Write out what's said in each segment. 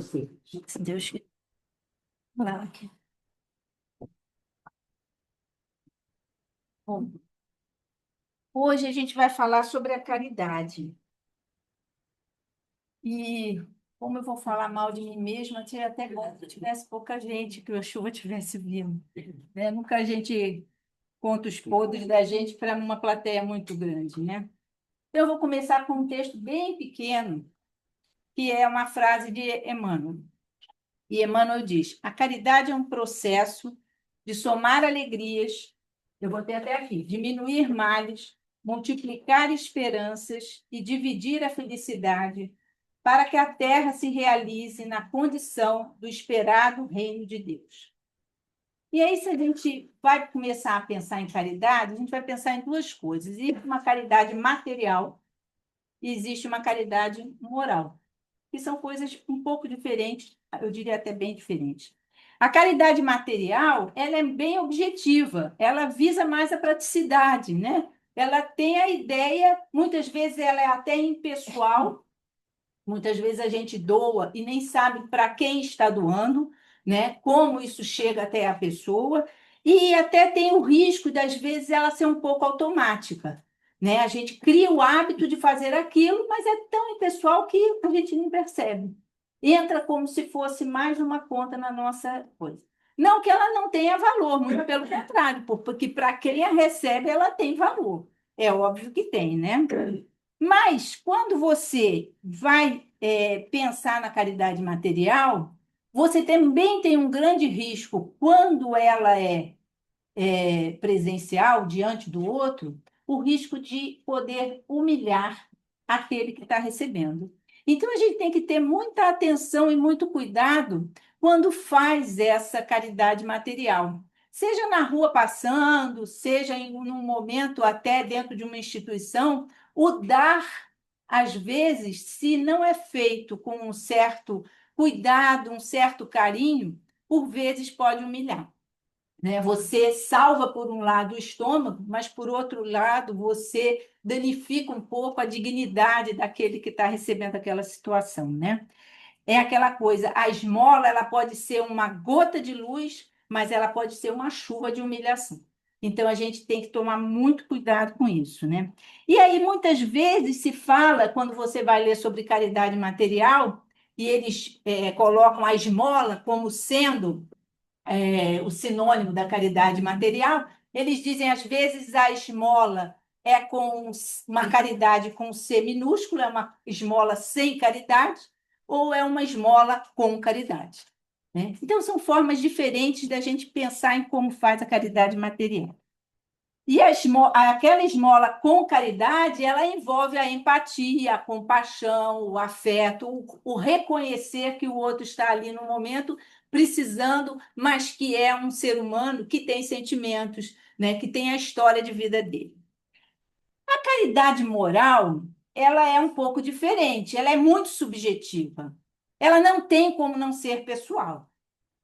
Se Deus quiser. Lá aqui. Bom, hoje a gente vai falar sobre a caridade. E como eu vou falar mal de mim mesma, seria até bom se tivesse pouca gente, que a chuva tivesse vindo. Né? Nunca a gente conta os podres da gente para uma plateia muito grande, né? Então, eu vou começar com um texto bem pequeno, que é uma frase de Emmanuel. E Emmanuel diz: a caridade é um processo de somar alegrias, eu vou ter até aqui, diminuir males, multiplicar esperanças e dividir a felicidade, para que a terra se realize na condição do esperado reino de Deus. E aí, se a gente vai começar a pensar em caridade, a gente vai pensar em duas coisas. Existe uma caridade material e existe uma caridade moral, que são coisas um pouco diferentes, eu diria até bem diferentes. A caridade material, ela é bem objetiva, ela visa mais a praticidade, né? Ela tem a ideia, muitas vezes ela é até impessoal, muitas vezes a gente doa e nem sabe para quem está doando, né? Como isso chega até a pessoa, e até tem o risco das vezes ela ser um pouco automática, né? A gente cria o hábito de fazer aquilo, mas é tão impessoal que a gente nem percebe. Entra como se fosse mais uma conta na nossa coisa. Não que ela não tenha valor, muito pelo contrário, porque para quem a recebe, ela tem valor. É óbvio que tem, né? Mas, quando você vai pensar na caridade material, você também tem um grande risco, quando ela é presencial diante do outro, o risco de poder humilhar aquele que está recebendo. Então, a gente tem que ter muita atenção e muito cuidado quando faz essa caridade material. Seja na rua passando, seja em um momento até dentro de uma instituição, o dar, às vezes, se não é feito com um certo cuidado, um certo carinho, por vezes pode humilhar, né? Você salva, por um lado, o estômago, mas, por outro lado, você danifica um pouco a dignidade daquele que está recebendo aquela situação, né? É aquela coisa, a esmola, ela pode ser uma gota de luz, mas ela pode ser uma chuva de humilhação. Então, a gente tem que tomar muito cuidado com isso, né? E aí, muitas vezes, se fala, quando você vai ler sobre caridade material, e eles colocam a esmola como sendo o sinônimo da caridade material, eles dizem, às vezes, a esmola é com uma caridade com C minúsculo, é uma esmola sem caridade, ou é uma esmola com caridade, né? Então, são formas diferentes da gente pensar em como faz a caridade material. E aquela esmola com caridade, ela envolve a empatia, a compaixão, o afeto, o reconhecer que o outro está ali no momento precisando, mas que é um ser humano que tem sentimentos, né, que tem a história de vida dele. A caridade moral, ela é um pouco diferente, ela é muito subjetiva. Ela não tem como não ser pessoal,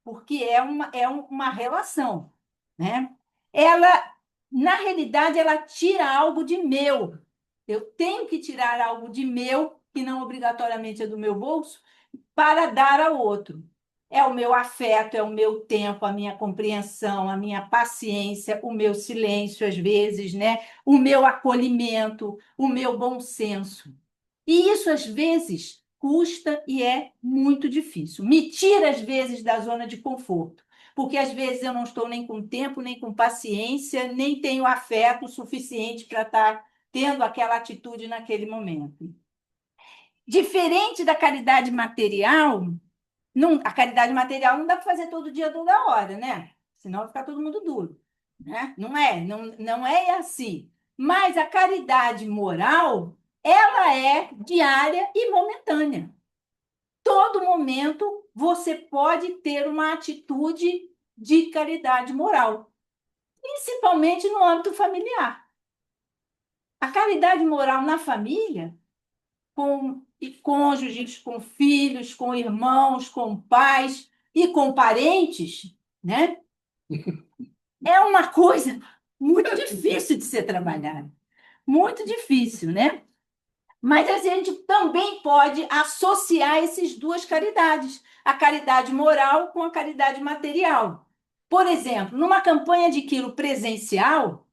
porque é uma relação, né? Ela, na realidade, ela tira algo de meu. Eu tenho que tirar algo de meu, que não obrigatoriamente é do meu bolso, para dar ao outro. É o meu afeto, é o meu tempo, a minha compreensão, a minha paciência, o meu silêncio, às vezes, né? O meu acolhimento, o meu bom senso. E isso, às vezes, custa e é muito difícil. Me tira, às vezes, da zona de conforto, porque às vezes eu não estou nem com tempo, nem com paciência, nem tenho afeto suficiente para estar tendo aquela atitude naquele momento. Diferente da caridade material, a caridade material não dá para fazer todo dia, toda hora, né? Senão vai ficar todo mundo duro, né? Não é assim. Mas a caridade moral, ela é diária e momentânea. Todo momento você pode ter uma atitude de caridade moral, principalmente no âmbito familiar. A caridade moral na família, com cônjuges, com filhos, com irmãos, com pais e com parentes, né? É uma coisa muito difícil de ser trabalhada. Muito difícil, né? Mas a gente também pode associar essas duas caridades, a caridade moral com a caridade material. Por exemplo, numa campanha de quilo presencial,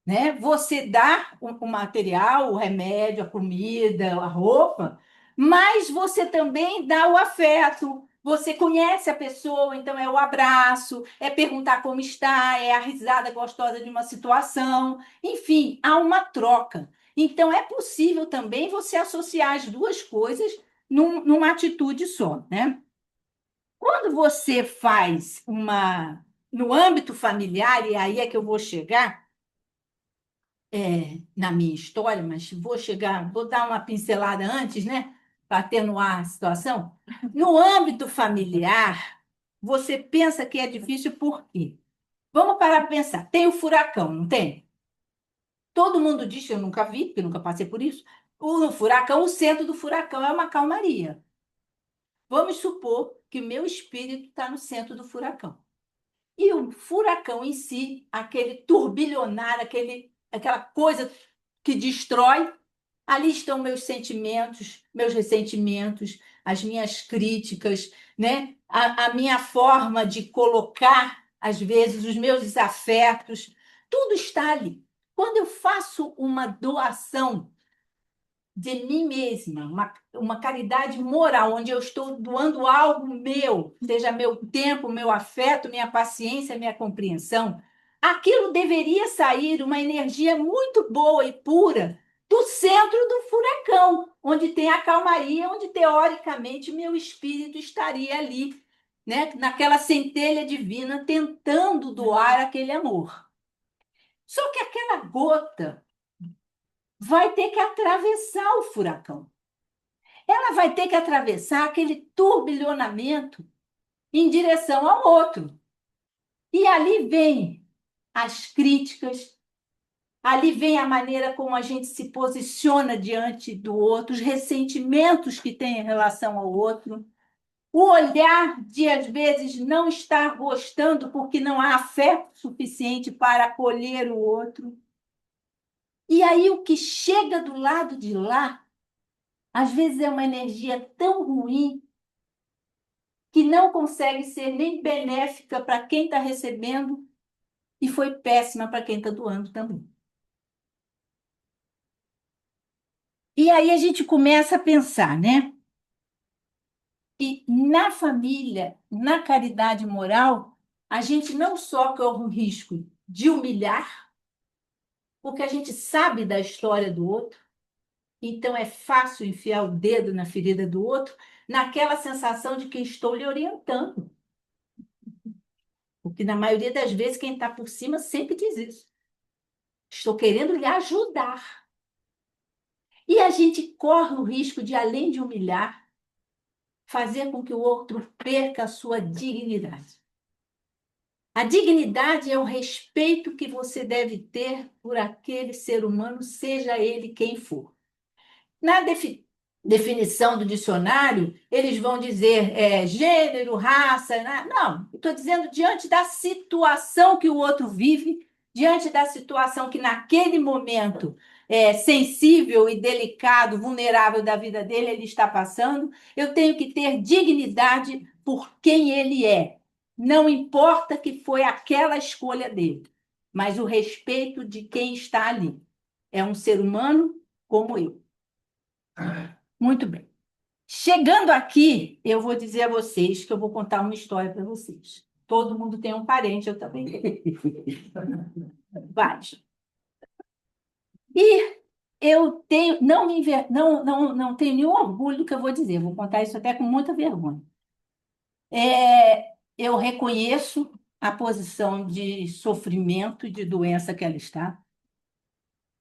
né? Você dá o material, o remédio, a comida, a roupa, mas você também dá o afeto. Você conhece a pessoa, então é o abraço, é perguntar como está, é a risada gostosa de uma situação. Enfim, há uma troca. Então é possível também você associar as duas coisas numa atitude só, né? Quando você faz uma no âmbito familiar, e aí é que eu vou chegar, na minha história, mas vou chegar, vou dar uma pincelada antes, né? Para atenuar a situação. No âmbito familiar, você pensa que é difícil por quê? Vamos parar para pensar. Tem o furacão, não tem? Todo mundo diz, eu nunca vi, porque nunca passei por isso. O furacão, o centro do furacão é uma calmaria. Vamos supor que o meu espírito está no centro do furacão. E o furacão em si, aquele turbilhonar, aquela coisa que destrói. Ali estão meus sentimentos, meus ressentimentos, as minhas críticas, né? A minha forma de colocar, às vezes, os meus desafetos. Tudo está ali. Quando eu faço uma doação de mim mesma, uma caridade moral, onde eu estou doando algo meu, seja meu tempo, meu afeto, minha paciência, minha compreensão, aquilo deveria sair uma energia muito boa e pura do centro do furacão, onde tem a calmaria, onde teoricamente meu espírito estaria ali, né, naquela centelha divina, tentando doar aquele amor. Só que aquela gota vai ter que atravessar o furacão. Ela vai ter que atravessar aquele turbilhonamento em direção ao outro. E ali vem as críticas, ali vem a maneira como a gente se posiciona diante do outro, os ressentimentos que tem em relação ao outro, o olhar de, às vezes, não estar gostando porque não há afeto suficiente para acolher o outro. E aí o que chega do lado de lá, às vezes é uma energia tão ruim que não consegue ser nem benéfica para quem está recebendo e foi péssima para quem está doando também. E aí a gente começa a pensar, né? E na família, na caridade moral, a gente não só corre o risco de humilhar, porque a gente sabe da história do outro, então é fácil enfiar o dedo na ferida do outro, naquela sensação de que estou lhe orientando. Porque na maioria das vezes quem está por cima sempre diz isso. Estou querendo lhe ajudar. E a gente corre o risco de, além de humilhar, fazer com que o outro perca a sua dignidade. A dignidade é o respeito que você deve ter por aquele ser humano, seja ele quem for. Na definição do dicionário, eles vão dizer gênero, raça. Né? Não, estou dizendo diante da situação que o outro vive, diante da situação que naquele momento sensível e delicado, vulnerável da vida dele, ele está passando, eu tenho que ter dignidade por quem ele é. Não importa que foi aquela escolha dele, mas o respeito de quem está ali. É um ser humano como eu. Muito bem. Chegando aqui, eu vou dizer a vocês que eu vou contar uma história para vocês. Todo mundo tem um parente, eu também. Vários. E eu tenho, não tenho nenhum orgulho do que eu vou dizer, vou contar isso até com muita vergonha. Eu reconheço a posição de sofrimento e de doença que ela está,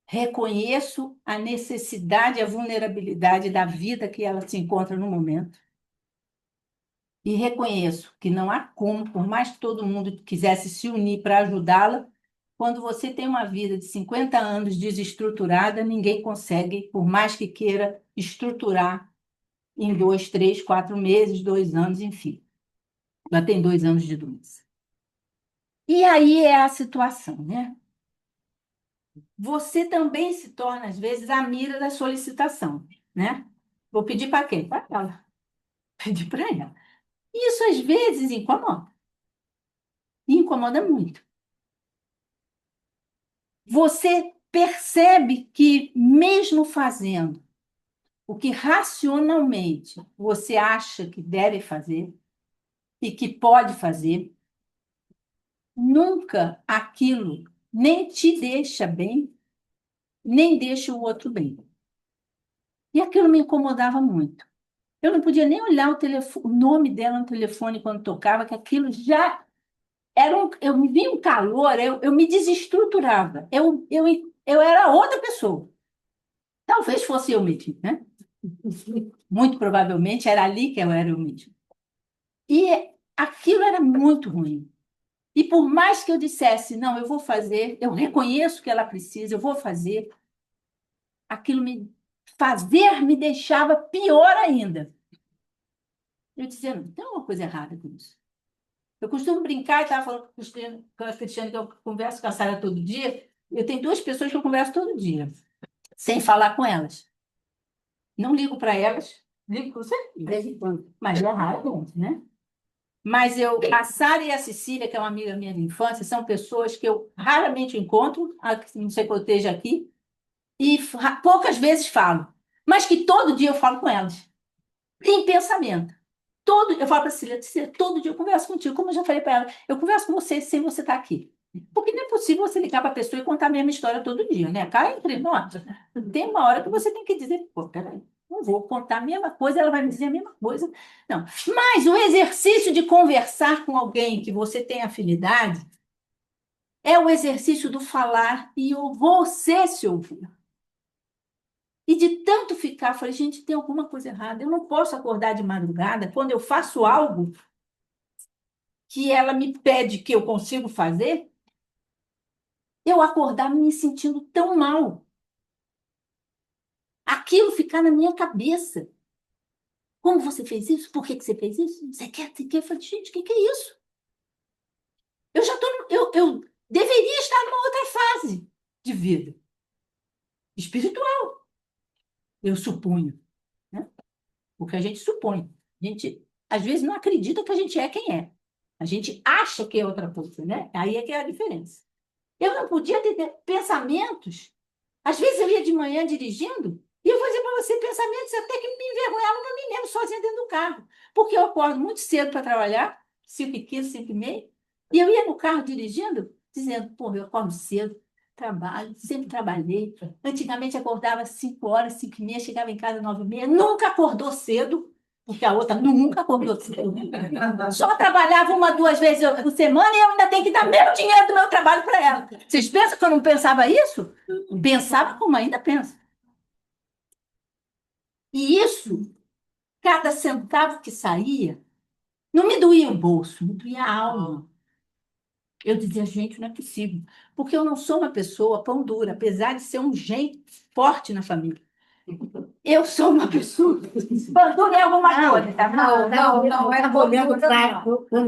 reconheço a necessidade e a vulnerabilidade da vida que ela se encontra no momento. E reconheço que não há como, por mais que todo mundo quisesse se unir para ajudá-la, quando você tem uma vida de 50 anos desestruturada, ninguém consegue, por mais que queira, estruturar em 2, 3, 4 meses, 2 anos, enfim. Já tem 2 anos de doença. E aí é a situação, né? você também se torna, às vezes, a mira da solicitação, né? Vou pedir para quem? Para ela. Pedir para ela. Isso, às vezes, incomoda. E incomoda muito. Você percebe que, mesmo fazendo o que racionalmente você acha que deve fazer e que pode fazer, nunca aquilo nem te deixa bem, nem deixa o outro bem. E aquilo me incomodava muito. Eu não podia nem olhar o nome dela no telefone quando tocava, que aquilo já era eu me via um calor, eu me desestruturava. Eu era outra pessoa. Talvez fosse eu mesmo, né? Muito provavelmente era ali que eu era eu mesmo. E aquilo era muito ruim. E por mais que eu dissesse, não, eu vou fazer, eu reconheço que ela precisa, eu vou fazer, aquilo me deixava pior ainda. Eu dizia, não, tem uma coisa errada com isso. Eu costumo brincar, e estava falando com a Cristiane, que eu converso com a Sara todo dia. Eu tenho duas pessoas que eu converso todo dia, sem falar com elas. Não ligo para elas, ligo para você de vez em quando, mas é raro, né? Mas a Sara e a Cecília, que é uma amiga minha de infância, são pessoas que eu raramente encontro, não sei que eu esteja aqui, e poucas vezes falo, mas que todo dia eu falo com elas, em pensamento. Eu falo para a Cecília, Cecília, todo dia eu converso contigo, como eu já falei para ela, eu converso com você sem você estar aqui. Porque não é possível você ligar para a pessoa e contar a mesma história todo dia, né? Cá entre nós, tem uma hora que você tem que dizer, pô, peraí, não vou contar a mesma coisa, ela vai me dizer a mesma coisa. Não. Mas o exercício de conversar com alguém que você tem afinidade é o exercício do falar e o você se ouvir. E de tanto ficar, falei, gente, tem alguma coisa errada. Eu não posso acordar de madrugada quando eu faço algo que ela me pede que eu consigo fazer, eu acordar me sentindo tão mal. Aquilo ficar na minha cabeça. Como você fez isso? Por que que você fez isso? Você quer? Você quer? Eu falei, gente, o que que é isso? Eu já estou, eu deveria estar numa outra fase de vida espiritual, eu suponho, né? Porque a gente supõe. A gente, às vezes, não acredita que a gente é quem é. A gente acha que é outra coisa, né? Aí é que é a diferença. Eu não podia ter pensamentos. Às vezes eu ia de manhã dirigindo e eu vou dizer para você pensamentos até que me envergonhavam para mim mesmo, sozinha dentro do carro. Porque eu acordo muito cedo para trabalhar, 5h15, 5h30, e eu ia no carro dirigindo, dizendo, pô, eu acordo cedo, trabalho, sempre trabalhei. Antigamente acordava às 5 horas, 5h30, chegava em casa às 9h30, nunca acordou cedo, porque a outra nunca acordou cedo. Só trabalhava uma, duas vezes por semana e eu ainda tenho que dar meu dinheiro do meu trabalho para ela. Vocês pensam que eu não pensava isso? Pensava como ainda penso. E isso, cada centavo que saía, não me doía o bolso, me doía a alma. Eu dizia, gente, não é possível. Porque eu não sou uma pessoa pão dura, apesar de ser um gene forte na família. Eu sou uma pessoa pão dura em alguma coisa, tá? Não era olhando para o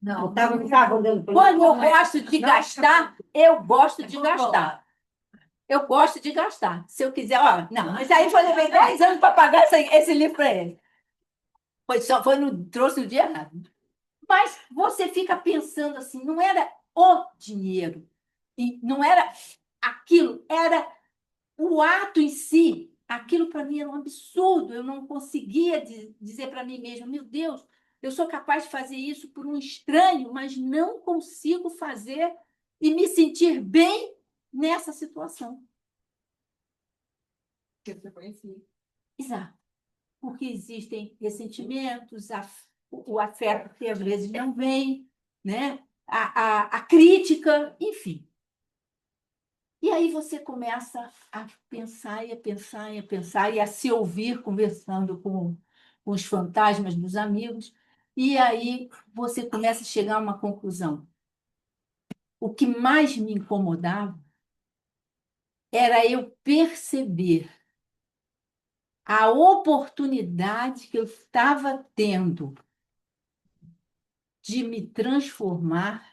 não, estava olhando para quando eu gosto de gastar, eu gosto de gastar. Eu gosto de gastar. Se eu quiser, ó, não, mas aí eu levei 10 anos para pagar esse livro para ele. Trouxe no dia errado. Mas você fica pensando assim, não era o dinheiro, e não era aquilo, era o ato em si. Aquilo para mim era um absurdo. Eu não conseguia dizer para mim mesma, meu Deus, eu sou capaz de fazer isso por um estranho, mas não consigo fazer e me sentir bem nessa situação. Que você conhecia. Exato. Porque existem ressentimentos, o afeto que às vezes não vem, né? A crítica, enfim. E aí você começa a pensar e a pensar e a pensar e a se ouvir conversando com os fantasmas dos amigos, e aí você começa a chegar a uma conclusão. O que mais me incomodava era eu perceber a oportunidade que eu estava tendo de me transformar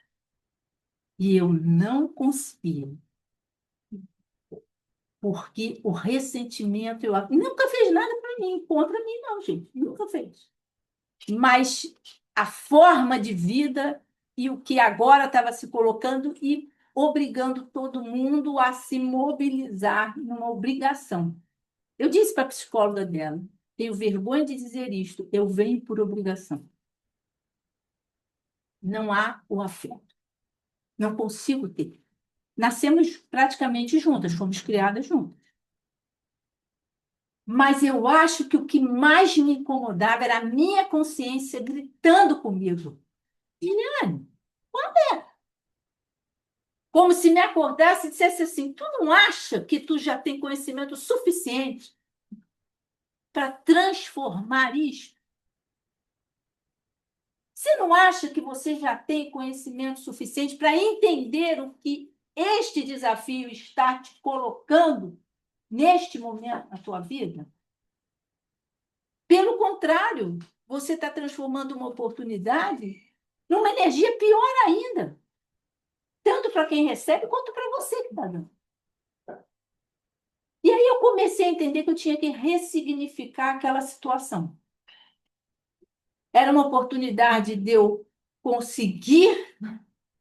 e eu não conseguia. Porque o ressentimento, nunca fez nada para mim, contra mim, não, gente, nunca fez. Mas a forma de vida e o que agora estava se colocando e obrigando todo mundo a se mobilizar numa obrigação. Eu disse para a psicóloga dela, tenho vergonha de dizer isto, eu venho por obrigação. Não há o afeto. Não consigo ter. Nascemos praticamente juntas, fomos criadas juntas. Mas eu acho que o que mais me incomodava era a minha consciência gritando comigo. Liliane, como se me acordasse e dissesse assim, tu não acha que tu já tem conhecimento suficiente para transformar isto? Você não acha que você já tem conhecimento suficiente para entender o que este desafio está te colocando neste momento na tua vida? Pelo contrário, você está transformando uma oportunidade numa energia pior ainda, tanto para quem recebe quanto para você que está dando. E aí eu comecei a entender que eu tinha que ressignificar aquela situação. Era uma oportunidade de eu conseguir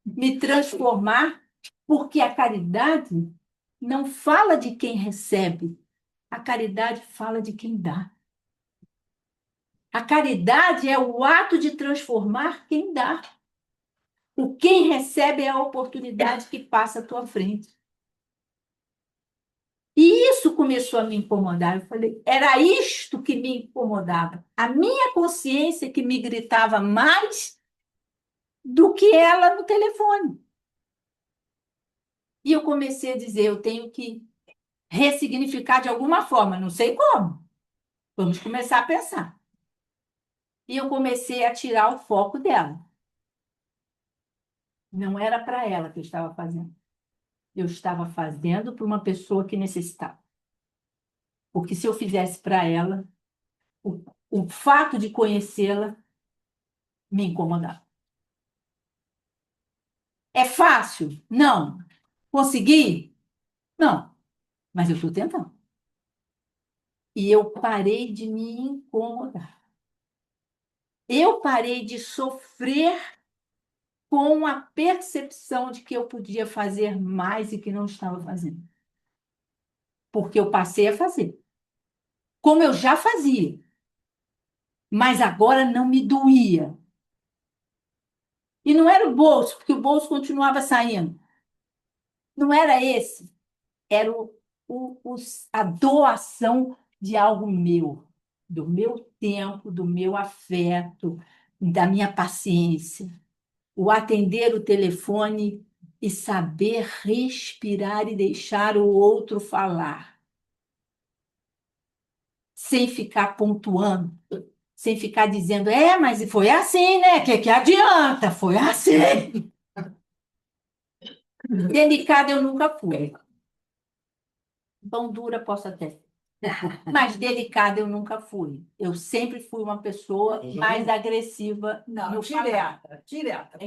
me transformar, porque a caridade não fala de quem recebe, a caridade fala de quem dá. A caridade é o ato de transformar quem dá. O quem recebe é a oportunidade que passa à tua frente. E isso começou a me incomodar. Eu falei, era isto que me incomodava. A minha consciência que me gritava mais do que ela no telefone. E eu comecei a dizer, eu tenho que ressignificar de alguma forma, não sei como. Vamos começar a pensar. E eu comecei a tirar o foco dela. Não era para ela que eu estava fazendo. Eu estava fazendo para uma pessoa que necessitava. Porque se eu fizesse para ela, o fato de conhecê-la me incomodava. É fácil? Não. Consegui? Não. Mas eu estou tentando. E eu parei de me incomodar. Eu parei de sofrer com a percepção de que eu podia fazer mais e que não estava fazendo. Porque eu passei a fazer. Como eu já fazia. Mas agora não me doía. E não era o bolso, porque o bolso continuava saindo. Não era esse. Era a doação de algo meu, do meu tempo, do meu afeto, da minha paciência. O atender o telefone e saber respirar e deixar o outro falar, sem ficar pontuando, sem ficar dizendo, mas foi assim, né? Que adianta? Foi assim. Delicada eu nunca fui. Pão dura posso até. Mas delicada eu nunca fui. Eu sempre fui uma pessoa mais agressiva. Não, direta, direta.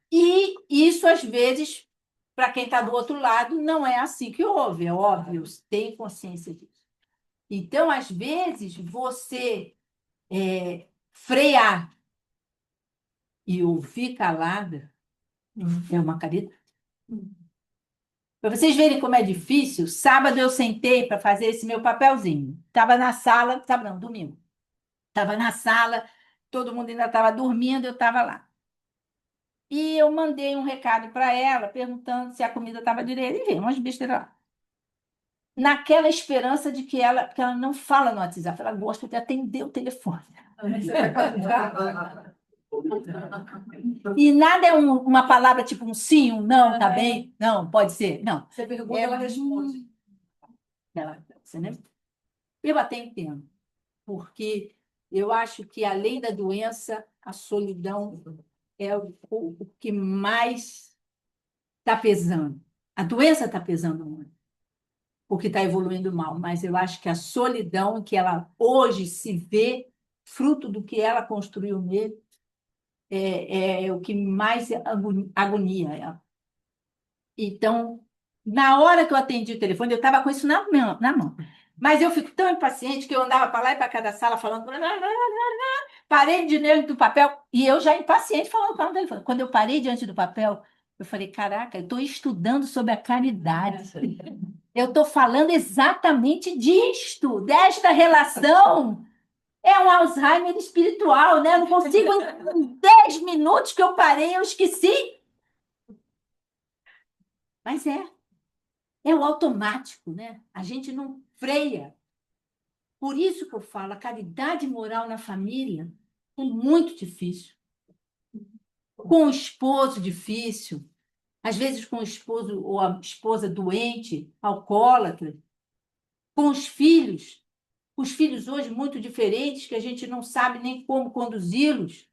E isso, às vezes, para quem está do outro lado, não é assim que ouve, é óbvio, tem consciência disso. Então, às vezes, você frear e ouvir calada é uma caridade. Para vocês verem como é difícil, sábado eu sentei para fazer esse meu papelzinho. Estava na sala, sábado não, domingo. Estava na sala, todo mundo ainda estava dormindo, eu estava lá. E eu mandei um recado para ela, perguntando se a comida estava direita, e veio umas besteiras lá. Naquela esperança de que porque ela não fala no WhatsApp, ela gosta de atender o telefone. E nada é uma palavra tipo um sim, um não, tá bem? Não, pode ser. Não. Você pergunta, ela responde. Você, né? Eu até entendo, porque eu acho que, além da doença, a solidão é o que mais está pesando. A doença está pesando muito, porque está evoluindo mal, mas eu acho que a solidão que ela hoje se vê, fruto do que ela construiu nele, é o que mais agonia ela. Então, Na hora que eu atendi o telefone, eu estava com isso na mão. Mas eu fico tão impaciente que eu andava para lá e para cada sala falando. Parei diante do papel e eu já impaciente falando com ela no telefone. Quando eu parei diante do papel, eu falei: caraca, eu estou estudando sobre a caridade. Eu estou falando exatamente disto, desta relação. É um Alzheimer espiritual, né? Eu não consigo, em 10 minutos que eu parei, eu esqueci. Mas é o automático, né? A gente não freia. Por isso que eu falo, a caridade moral na família é muito difícil. Com o esposo difícil, às vezes com o esposo ou a esposa doente, alcoólatra, com os filhos hoje muito diferentes, que a gente não sabe nem como conduzi-los,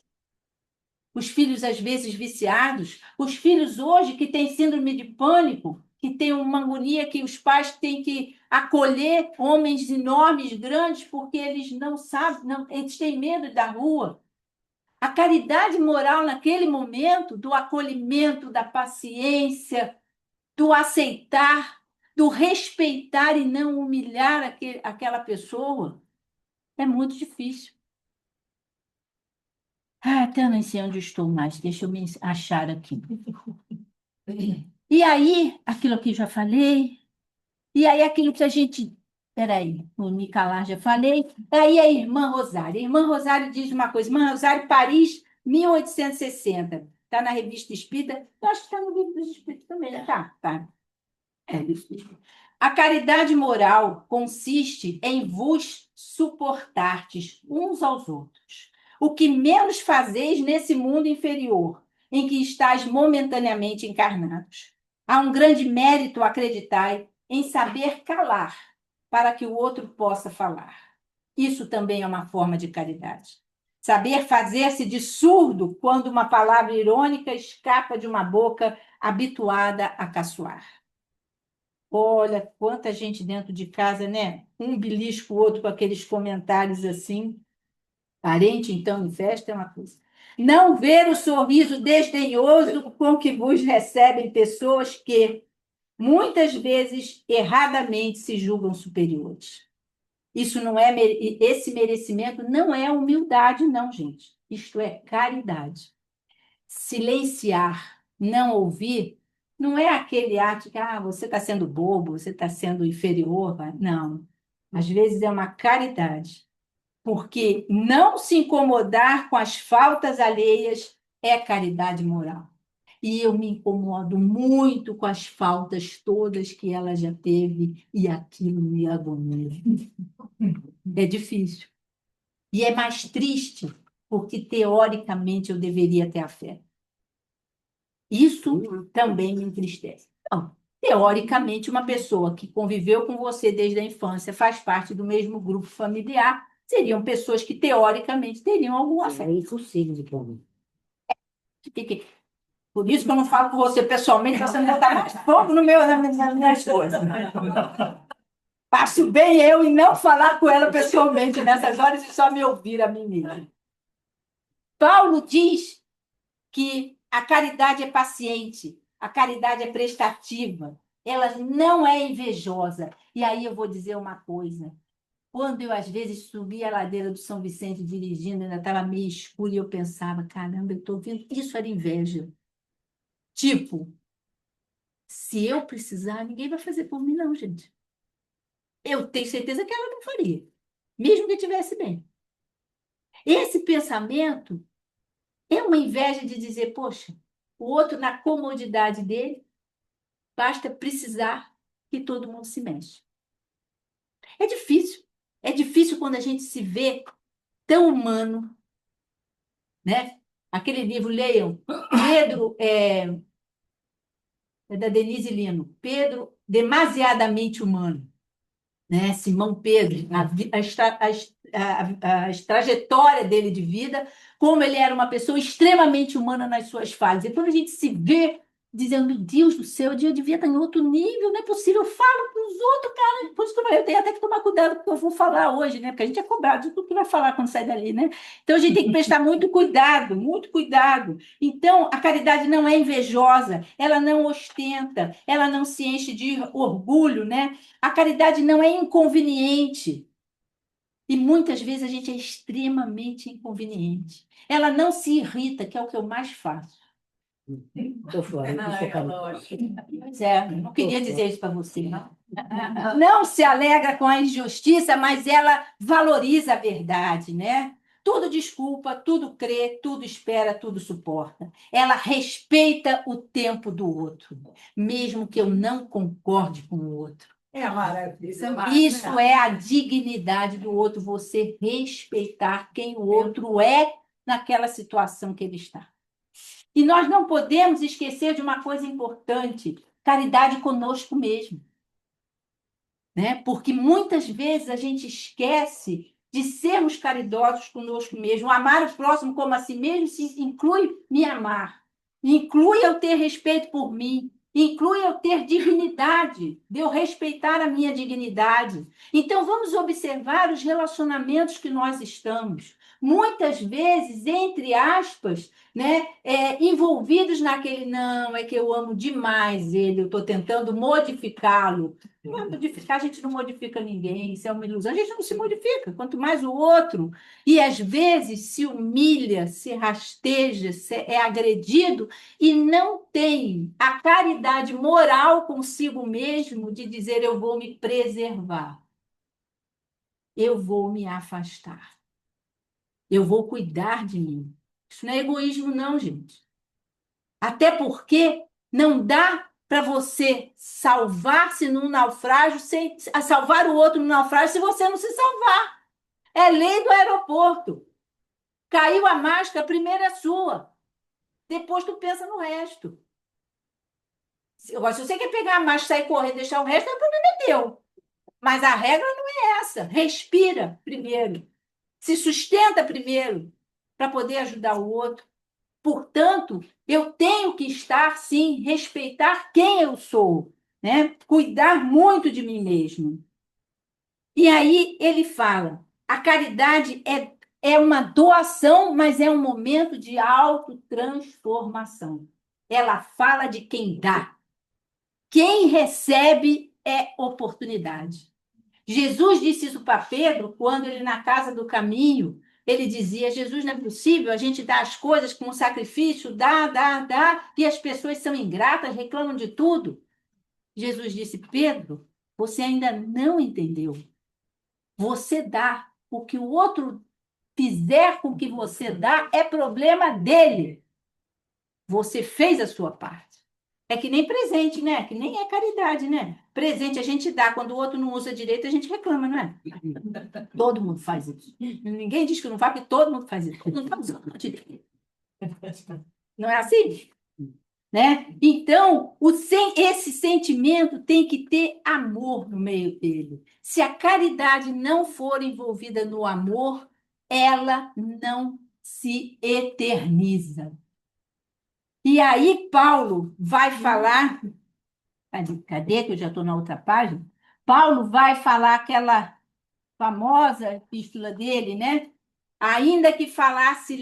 os filhos às vezes viciados, os filhos hoje que têm síndrome de pânico, que têm uma agonia que os pais têm que acolher homens enormes, grandes, porque eles não sabem, não, eles têm medo da rua. A caridade moral naquele momento, do acolhimento, da paciência, do aceitar, do respeitar e não humilhar aquela pessoa, é muito difícil. Ah, até não sei onde eu estou mais, deixa eu me achar aqui. E aí, aquilo que eu já falei, e aí aquilo que a gente. Peraí, o me calar já falei. Aí a irmã Rosário. A irmã Rosário diz uma coisa. Irmã Rosário, Paris, 1860. Está na Revista Espírita. Eu acho que está no Livro dos Espíritos também, né? Tá. É, Livro dos Espíritos. A caridade moral consiste em vos suportardes uns aos outros. O que menos fazeis nesse mundo inferior, em que estáis momentaneamente encarnados. Há um grande mérito, acreditai, em saber calar, para que o outro possa falar. Isso também é uma forma de caridade. Saber fazer-se de surdo quando uma palavra irônica escapa de uma boca habituada a caçoar. Olha, quanta gente dentro de casa, né? Um belisca o outro com aqueles comentários assim. Parente, então, em festa é uma coisa. Não ver o sorriso desdenhoso com que vos recebem pessoas que, muitas vezes, erradamente se julgam superiores. Isso não é, esse merecimento não é humildade, não, gente. Isto é caridade. Silenciar, não ouvir, não é aquele ato que você está sendo bobo, você está sendo inferior. Não. Às vezes é uma caridade. Porque não se incomodar com as faltas alheias é caridade moral. E eu me incomodo muito com as faltas todas que ela já teve e aquilo me agonia. É difícil. E é mais triste, porque teoricamente eu deveria ter a fé. Isso também me entristece. Então, teoricamente, uma pessoa que conviveu com você desde a infância, faz parte do mesmo grupo familiar, seriam pessoas que teoricamente teriam alguma fé. É impossível para mim. Por isso que eu não falo com você pessoalmente, para você não botar mais fogo no meu, nas minhas coisas. Passo bem eu em não falar com ela pessoalmente nessas horas e só me ouvir a mim mesma. Paulo diz que a caridade é paciente, a caridade é prestativa, ela não é invejosa. E aí eu vou dizer uma coisa. Quando eu, às vezes, subia a ladeira do São Vicente dirigindo, ainda estava meio escuro, e eu pensava, caramba, eu estou vendo, isso era inveja. Tipo, se eu precisar, ninguém vai fazer por mim, não, gente. Eu tenho certeza que ela não faria, mesmo que estivesse bem. Esse pensamento é uma inveja de dizer, poxa, o outro, na comodidade dele, basta precisar que todo mundo se mexe. É difícil. É difícil quando a gente se vê tão humano, né? Aquele livro, leiam, Pedro, é da Denise Lino, Pedro, demasiadamente humano, né? Simão Pedro, a trajetória dele de vida, como ele era uma pessoa extremamente humana nas suas fases. E quando a gente se vê dizendo, meu Deus do céu, eu devia estar em outro nível, não é possível, eu falo para os outros, cara, por isso que eu tenho até que tomar cuidado com o que eu vou falar hoje, né? Porque a gente é cobrado de tudo que vai falar quando sai dali, né? Então a gente tem que prestar muito cuidado, muito cuidado. Então, a caridade não é invejosa, ela não ostenta, ela não se enche de orgulho, né? A caridade não é inconveniente. E muitas vezes a gente é extremamente inconveniente. Ela não se irrita, que é o que eu mais faço. Estou fora, Pois é, não queria dizer isso para você, não. Não se alegra com a injustiça, mas ela valoriza a verdade, né? Tudo desculpa, tudo crê, tudo espera, tudo suporta. Ela respeita o tempo do outro, mesmo que eu não concorde com o outro. É maravilha. Isso é a dignidade do outro, você respeitar quem o outro é naquela situação que ele está. E nós não podemos esquecer de uma coisa importante: caridade conosco mesmo. Né? Porque muitas vezes a gente esquece de sermos caridosos conosco mesmo. Amar o próximo como a si mesmo inclui me amar, inclui eu ter respeito por mim, inclui eu ter dignidade, de eu respeitar a minha dignidade. Então, vamos observar os relacionamentos que nós estamos. Muitas vezes, entre aspas, né, envolvidos naquele, não, é que eu amo demais ele, eu estou tentando modificá-lo. Não é modificar, a gente não modifica ninguém, isso é uma ilusão. A gente não se modifica, quanto mais o outro. E às vezes se humilha, se rasteja, é agredido e não tem a caridade moral consigo mesmo de dizer: eu vou me preservar, eu vou me afastar, eu vou cuidar de mim. Isso não é egoísmo, não, gente. Até porque não dá para você salvar-se num naufrágio sem salvar o outro no naufrágio se você não se salvar. É lei do aeroporto. Caiu a máscara, a primeira é sua. Depois tu pensa no resto. Agora, se você quer pegar a máscara, sair correndo e deixar o resto, o problema é teu. Mas a regra não é essa. Respira primeiro. Se sustenta primeiro para poder ajudar o outro. Portanto, eu tenho que estar, sim, respeitar quem eu sou, né? Cuidar muito de mim mesmo. E aí ele fala, a caridade é uma doação, mas é um momento de autotransformação. Ela fala de quem dá. Quem recebe é oportunidade. Jesus disse isso para Pedro quando ele, na casa do caminho, ele dizia: Jesus, não é possível a gente dar as coisas com sacrifício, dá, e as pessoas são ingratas, reclamam de tudo. Jesus disse: Pedro, você ainda não entendeu. Você dá. O que o outro fizer com que você dá é problema dele. Você fez a sua parte. É que nem presente, né? Que nem é caridade, né? Presente a gente dá, quando o outro não usa direito, a gente reclama, não é? Todo mundo faz isso. Ninguém diz que não faz, porque todo mundo faz isso. Não está usando direito. Não é assim? Né? Então, esse sentimento tem que ter amor no meio dele. Se a caridade não for envolvida no amor, ela não se eterniza. E aí, Paulo vai falar. Cadê que eu já estou na outra página? Paulo vai falar aquela famosa epístola dele, né? Ainda que falasse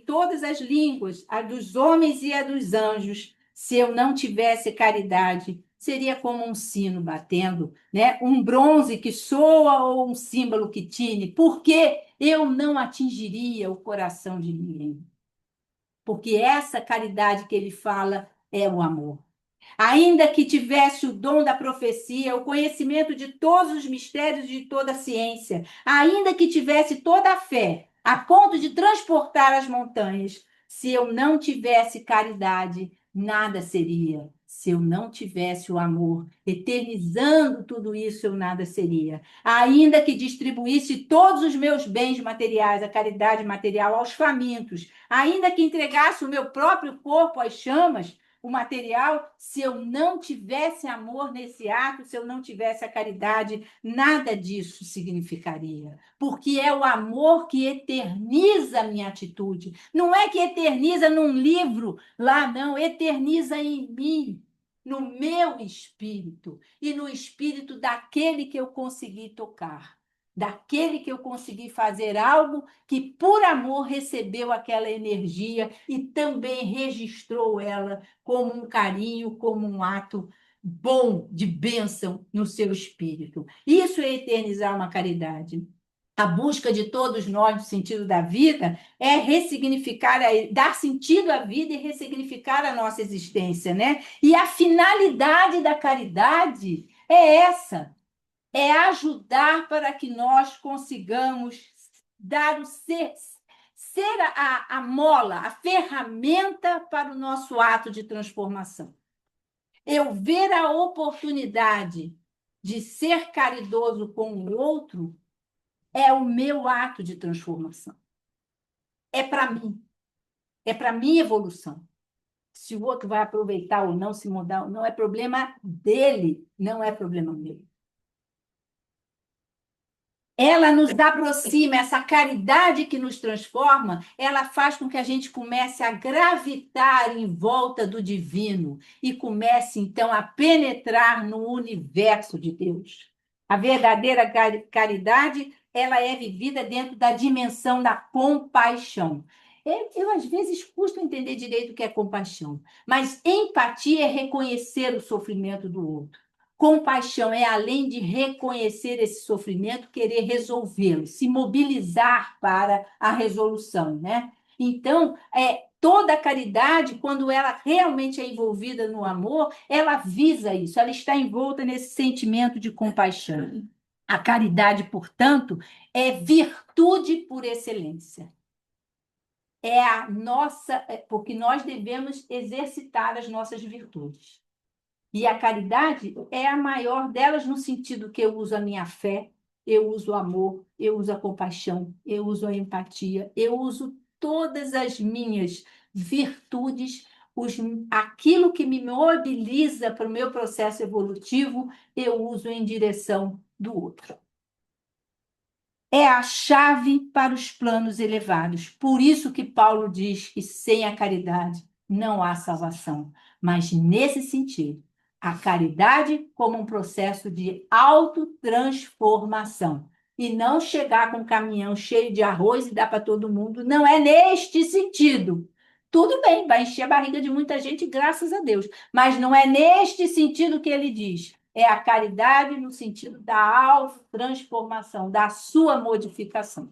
todas as línguas, a dos homens e a dos anjos, se eu não tivesse caridade, seria como um sino batendo, né? Um bronze que soa ou um símbolo que tine, porque eu não atingiria o coração de ninguém. Porque essa caridade que ele fala é o amor. Ainda que tivesse o dom da profecia, o conhecimento de todos os mistérios de toda a ciência, ainda que tivesse toda a fé, a ponto de transportar as montanhas, se eu não tivesse caridade, nada seria. Se eu não tivesse o amor, eternizando tudo isso, eu nada seria. Ainda que distribuísse todos os meus bens materiais, a caridade material aos famintos, ainda que entregasse o meu próprio corpo às chamas, o material, se eu não tivesse amor nesse ato, se eu não tivesse a caridade, nada disso significaria. Porque é o amor que eterniza a minha atitude. Não é que eterniza num livro lá, não, eterniza em mim, no meu espírito e no espírito daquele que eu consegui tocar, daquele que eu consegui fazer algo que, por amor, recebeu aquela energia e também registrou ela como um carinho, como um ato bom de bênção no seu espírito. Isso é eternizar uma caridade. A busca de todos nós no sentido da vida é ressignificar, dar sentido à vida e ressignificar a nossa existência, né? E a finalidade da caridade é essa, é ajudar para que nós consigamos dar o ser a mola, a ferramenta para o nosso ato de transformação. Eu ver a oportunidade de ser caridoso com o outro é o meu ato de transformação. É para minha evolução. Se o outro vai aproveitar ou não, se mudar ou não, é problema dele, não é problema meu. Ela nos aproxima, essa caridade que nos transforma, ela faz com que a gente comece a gravitar em volta do divino e comece, então, a penetrar no universo de Deus. A verdadeira caridade, ela é vivida dentro da dimensão da compaixão. Eu, às vezes, custo entender direito o que é compaixão, mas empatia é reconhecer o sofrimento do outro. Compaixão é, além de reconhecer esse sofrimento, querer resolvê-lo, se mobilizar para a resolução, né? Então, toda a caridade, quando ela realmente é envolvida no amor, ela visa isso, ela está envolta nesse sentimento de compaixão. A caridade, portanto, é virtude por excelência. É a nossa, porque nós devemos exercitar as nossas virtudes. E a caridade é a maior delas no sentido que eu uso a minha fé, eu uso o amor, eu uso a compaixão, eu uso a empatia, eu uso todas as minhas virtudes, aquilo que me mobiliza para o meu processo evolutivo, eu uso em direção do outro. É a chave para os planos elevados. Por isso que Paulo diz que sem a caridade não há salvação. Mas nesse sentido, a caridade como um processo de autotransformação. E não chegar com um caminhão cheio de arroz e dar para todo mundo. Não é neste sentido. Tudo bem, vai encher a barriga de muita gente, graças a Deus. Mas não é neste sentido que ele diz. É a caridade no sentido da autotransformação, da sua modificação.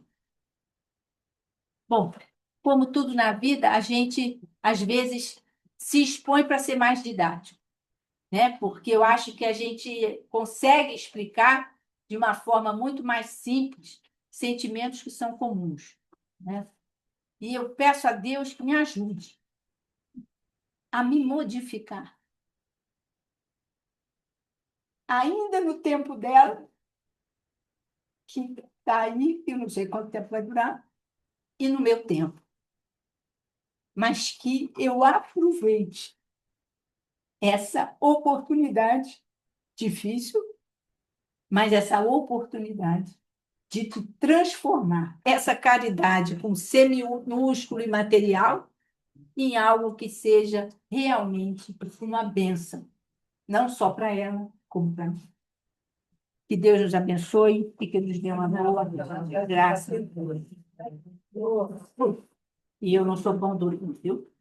Bom, como tudo na vida, a gente, às vezes, se expõe para ser mais didático, né? Porque eu acho que a gente consegue explicar de uma forma muito mais simples sentimentos que são comuns, né? E eu peço a Deus que me ajude a me modificar. Ainda no tempo dela, que está aí, eu não sei quanto tempo vai durar, e no meu tempo. Mas que eu aproveite essa oportunidade difícil, mas essa oportunidade de te transformar essa caridade com C minúsculo e material em algo que seja realmente uma bênção, não só para ela, como para mim. Que Deus nos abençoe e que nos dê uma boa graça. E eu não sou pão duro, viu?